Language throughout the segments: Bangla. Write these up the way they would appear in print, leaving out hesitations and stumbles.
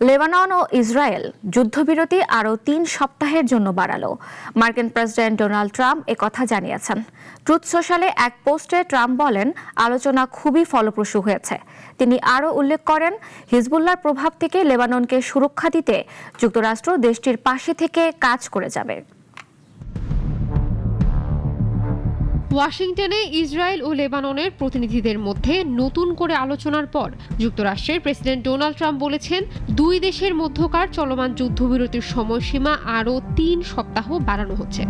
লেবানন ও ইসরায়েল যুদ্ধবিরতি আরও ৩ সপ্তাহের জন্য বাড়ালো। মার্কিন প্রেসিডেন্ট ডোনাল্ড ট্রাম্প একথা জানিয়েছেন। ট্রুথ সোশ্যালে এক পোস্টে ট্রাম্প বলেন, আলোচনা খুবই ফলপ্রসূ হয়েছে। তিনি আরও উল্লেখ করেন, হিজবুল্লাহর প্রভাব থেকে লেবাননকে সুরক্ষা দিতে যুক্তরাষ্ট্র দেশটির পাশে থেকে কাজ করে যাবে। ওয়াশিংটনে ইসরায়েল ও লেবাননের প্রতিনিধিদের মধ্যে নতুন করে আলোচনার পর যুক্তরাষ্ট্রের প্রেসিডেন্ট ডোনাল্ড ট্রাম্প বলেছেন, দুই দেশের মধ্যকার চলমান যুদ্ধবিরতির সময়সীমা আরও ৩ সপ্তাহ বাড়ানো হচ্ছে।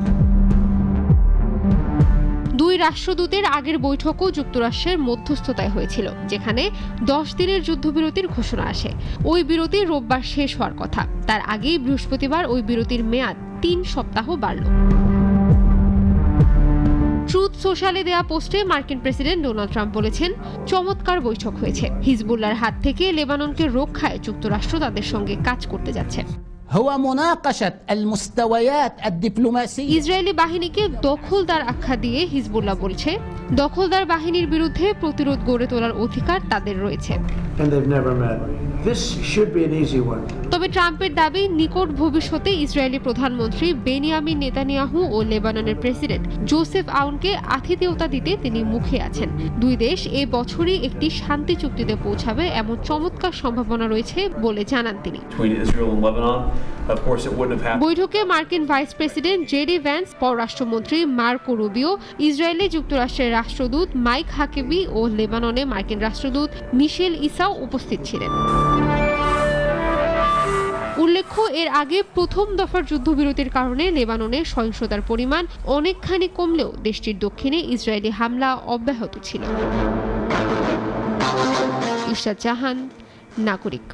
দুই রাষ্ট্রদূতের আগের বৈঠকও যুক্তরাষ্ট্রের মধ্যস্থতায় হয়েছিল, যেখানে 10 দিনের যুদ্ধবিরতির ঘোষণা আসে। ওই বিরতি রোববার শেষ হওয়ার কথা। তার আগেই বৃহস্পতিবার ওই বিরতির মেয়াদ 3 সপ্তাহ বাড়ল। ট্রুথ সোশ্যালে দেয়া পোস্টে মার্কিন প্রেসিডেন্ট ডোনাল্ড ট্রাম্প বলেছেন, চমৎকার বৈঠক হয়েছে। হিজবুল্লাহর হাত থেকে লেবাননকে রক্ষায় যুক্তরাষ্ট্র তাদের সঙ্গে কাজ করতে যাচ্ছে। ইসরায়েলি বাহিনীকে দখলদার আখ্যা দিয়ে হিজবুল্লাহ বলছে, দখলদার বাহিনীর বিরুদ্ধে প্রতিরোধ গড়ে তোলার অধিকার তাদের রয়েছে। তবে ট্রাম্পের দাবি, নিকট ভবিষ্যতে ইসরায়েলি প্রধানমন্ত্রী বেনিয়ামিন নেতানিয়াহু ও লেবাননের প্রেসিডেন্ট জোসেফ আউনকে আতিথেয়তা দিতে তিনি মুখে আছেন। দুই দেশ এ বছরই একটি শান্তি চুক্তিতে পৌঁছাবে এমন চমৎকার সম্ভাবনা রয়েছে বলে জানান তিনি। বৈঠকে মার্কিন ভাইস প্রেসিডেন্ট জেডি ভ্যান্স, পররাষ্ট্রমন্ত্রী মার্কো রুবিও, ইসরায়েলে যুক্তরাষ্ট্রের রাষ্ট্রদূত মাইক হাকেবি ও লেবাননে মার্কিন রাষ্ট্রদূত মিশেল ইসাও উপস্থিত ছিলেন। উল্লেখ্য, এর আগে প্রথম দফার যুদ্ধবিরতির কারণে লেবাননে সহিংসতার পরিমাণ অনেকখানি কমলেও দেশটির দক্ষিণে ইসরায়েলি হামলা অব্যাহত ছিল। ইশরাত জাহান, নাগরিক।